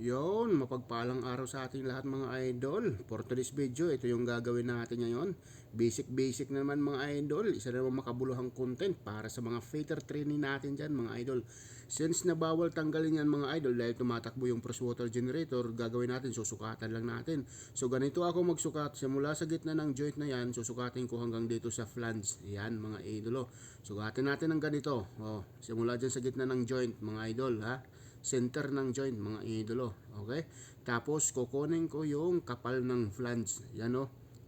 Yon, mapagpalang araw sa ating lahat mga idol. For today's video, ito yung gagawin natin ngayon. Basic naman mga idol. Isa na naman makabuluhang content para sa mga fighter training natin dyan mga idol. Since na bawal tanggalin yan mga idol dahil tumatakbo yung freshwater generator, gagawin natin, susukatan lang natin. So ganito ako magsukat. Simula sa gitna ng joint na yan, susukatin ko hanggang dito sa flange. Yan mga idol. Sukatin natin ng ganito. Simula dyan sa gitna ng joint mga idol ha. Center ng joint mga idolo. Okay? Tapos kukunin ko yung kapal ng flange. Yan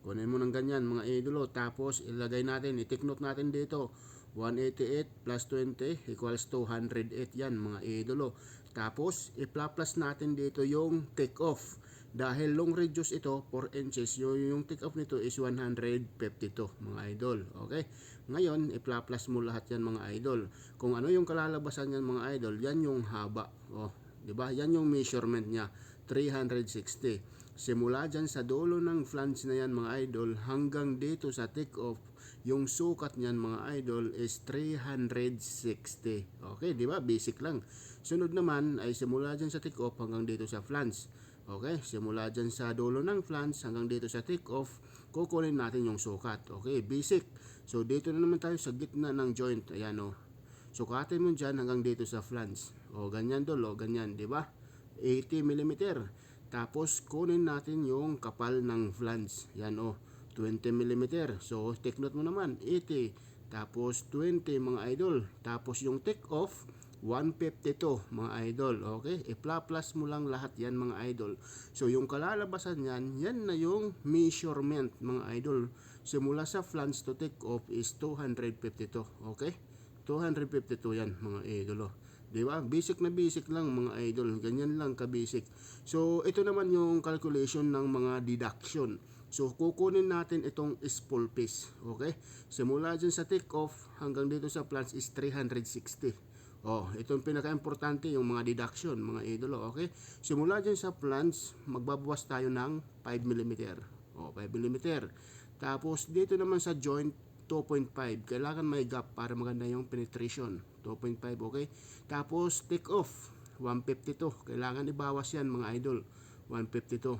Kunin mo ng ganyan mga idolo. Tapos ilagay natin, i-take note natin dito. 188 plus 20 equals 208 yan mga idolo. Tapos i-plus natin dito yung take off. Dahil long radius ito 4 inches, yung take off nito is 152 mga idol. Okay? Ngayon, i-plus mo lahat yan mga idol. Kung ano yung kalalabasan yan mga idol, yan yung haba. 'Di ba? Yan yung measurement niya, 360. Simula dyan sa dulo ng flange na yan mga idol hanggang dito sa take off, yung sukat niyan mga idol is 360. Okay, 'di ba? Basic lang. Sunod naman ay simula dyan sa take off hanggang dito sa flange. Okay, simula dyan sa dulo ng flange hanggang dito sa take off, kukunin natin yung sukat. Okay, basic. So dito na naman tayo sa gitna ng joint. Ayan sukatin mo dyan hanggang dito sa flange. Ganyan ganyan, di ba? 80 mm. Tapos kunin natin yung kapal ng flange. Yan 20 mm. So take note mo naman, 80. Tapos 20 mga idol. Tapos yung take off 152 mga idol. Okay? I-plus mo lang lahat yan mga idol. So yung kalalabasan yan, yan na yung measurement mga idol. Simula sa flange to take off is 252. Okay? 252 yan mga idol. Di ba? Basic na basic lang mga idol. Ganyan lang ka-basic. So ito naman yung calculation ng mga deduction. So kukunin natin itong spool piece. Okay? Simula dyan sa take off hanggang dito sa flange is 360. Ito yung pinaka-importante, yung mga deduction, mga idolo, okay? Simula dyan sa flange, magbabawas tayo ng 5 mm. 5 mm. Tapos, dito naman sa joint, 2.5. Kailangan may gap para maganda yung penetration. 2.5, okay? Tapos, take off, 152. Kailangan ibawas yan, mga idol. 152.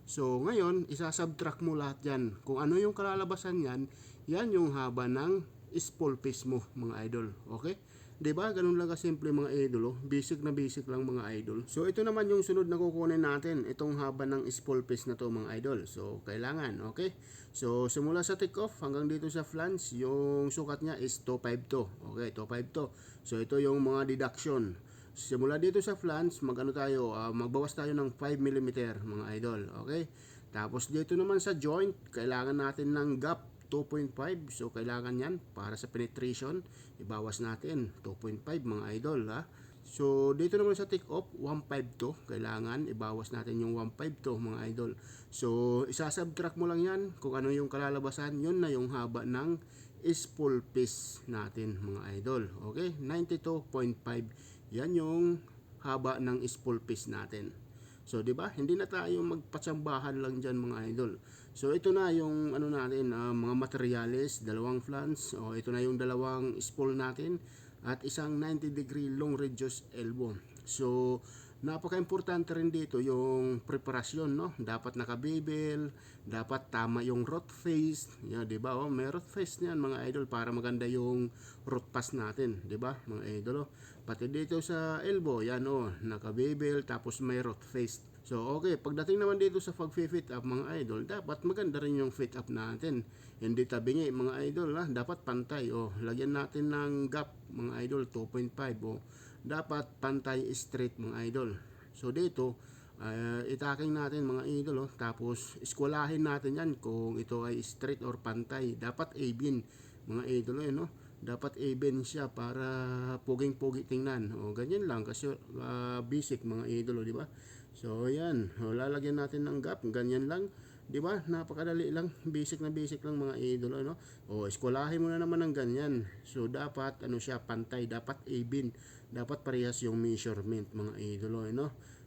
So, ngayon, isasubtract mo lahat yan. Kung ano yung kalalabasan yan, yan yung haba ng spool piece mo, mga idol. Okay? Diba? Ganun lang kasimple mga idol. Basic na basic lang mga idol. So ito naman yung sunod na kukunin natin. Itong haba ng spool piece na to mga idol. So kailangan, okay? So simula sa take off hanggang dito sa flange, yung sukat niya is 252. Okay, 252. So ito yung mga deduction. Simula dito sa flange, magbawas tayo ng 5 mm mga idol. Okay? Tapos dito naman sa joint, kailangan natin ng gap 2.5. So kailangan yan para sa penetration, ibawas natin 2.5 mga idol ha. So dito naman sa take off 152, kailangan ibawas natin yung 152 mga idol. So isasubtract mo lang yan kung ano yung kalalabasan, yun na yung haba ng spool piece natin mga idol. Okay, 92.5 yan yung haba ng spool piece natin. So, 'di ba? Hindi na tayo magpatsambahan lang diyan mga idol. So, ito na yung natin, mga materyales, dalawang flange. Ito na yung dalawang spool natin at isang 90-degree long radius elbow. So, napaka-importante rin dito yung preparasyon, no? Dapat naka-bevel, dapat tama yung rot face. Yan, 'di ba? May rot face niyan mga idol para maganda yung rot pass natin, 'di ba? Mga idol. Pati dito sa elbow, yan naka-bevel tapos may rot face. So okay, pagdating naman dito sa pag-fit up mga idol, dapat maganda rin yung fit up natin. Hindi tabingi mga idol dapat pantay. Lagyan natin ng gap mga idol 2.5. Dapat pantay straight mga idol. So dito, itaking natin mga idol tapos eskwalahin natin yan kung ito ay straight or pantay. Dapat even mga idol dapat even siya para puging-pugi tingnan. Ganyan lang kasi basic mga idol, di ba? So ayan, lalagyan natin ng gap, ganyan lang. 'Di ba? Napakadali lang, basic na basic lang mga idol eskwelahin mo na naman ng ganyan. So dapat siya pantay, dapat even, dapat parehas yung measurement mga idol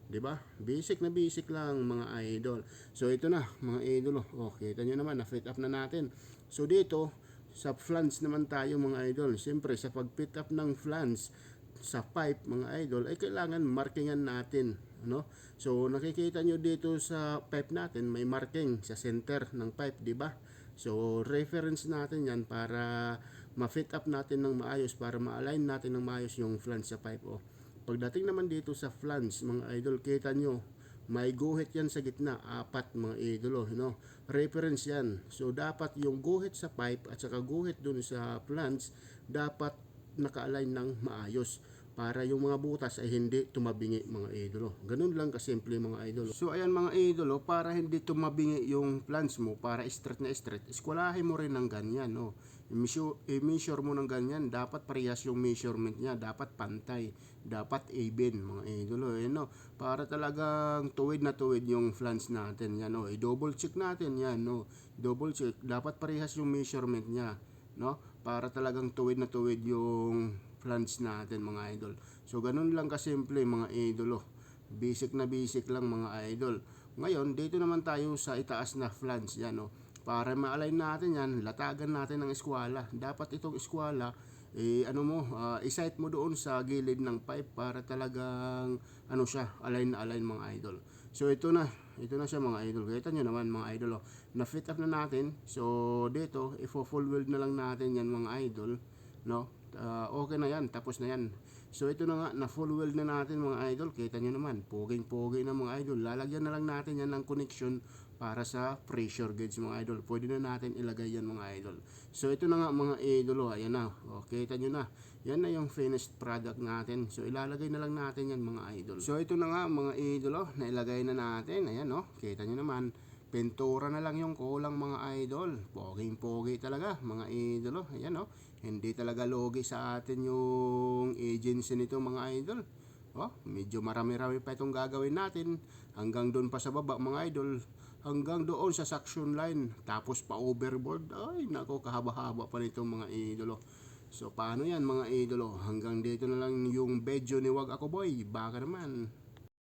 'Di ba? Basic na basic lang mga idol. So ito na mga idol. Kita niyo naman na fit up na natin. So dito sa flange naman tayo mga idol. Siyempre sa pag fit up ng flange sa pipe mga idol ay kailangan markingan natin no? So nakikita nyo dito sa pipe natin, may marking sa center ng pipe, di ba? So reference natin yan para ma-fit up natin ng maayos, para ma-align natin ng maayos yung flange sa pipe. Oh. Pagdating naman dito sa flange, mga idol, kita nyo, may guhit yan sa gitna, apat mga idolo, no? Reference yan. So dapat yung guhit sa pipe at saka guhit dun sa flange dapat naka-align ng maayos para yung mga butas ay hindi tumabingi mga idolo. Ganun lang kasimple mga idolo. So ayan mga idolo, para hindi tumabingi yung flange mo, para straight na straight, iskwalahin mo rin ng ganyan, no? I-measure mo ng ganyan, dapat parehas yung measurement niya, dapat pantay, dapat even mga idolo, no? Para talagang tuwid na tuwid yung flange natin, yan, no? I-double check natin yan, no? Double check, dapat parehas yung measurement niya, no? Para talagang tuwid na tuwid yung flange natin mga idol. So ganun lang kasimple mga idolo. Basic na basic lang mga idol. Ngayon, dito naman tayo sa itaas na flange yan, no? Para ma-align natin yan, latagan natin ng eskwala. Dapat itong eskwala i-sight mo doon sa gilid ng pipe para talagang siya, align na align mga idol. So ito na siya mga idol. Kita nyo naman mga idol, na fit up na natin. So dito, full weld na lang natin yan mga idol, no? Okay na yan, tapos na yan. So ito na nga, na full weld na natin mga idol. Kita nyo naman, poging-pogi na mga idol. Lalagyan na lang natin yan ng connection para sa pressure gauge mga idol. Pwede na natin ilagay yan mga idol. So ito na nga mga idol, ayan na. Kita nyo na, yan na yung finished product natin. So ilalagay na lang natin yan mga idol. So ito na nga mga idol, na ilagay na natin. Ayan, kita nyo naman, pintura na lang yung kulang mga idol. Poging-pogi talaga mga idol. Ayan, hindi talaga logi sa atin yung agency nito mga idol. Medyo marami-rami pa itong gagawin natin. Hanggang doon pa sa baba mga idol. Hanggang doon sa suction line. Tapos pa overboard. Ay nako, kahaba-haba pa nitong mga idolo. So paano yan mga idolo? Hanggang dito na lang yung video ni Wag Ako Boy. Baka naman.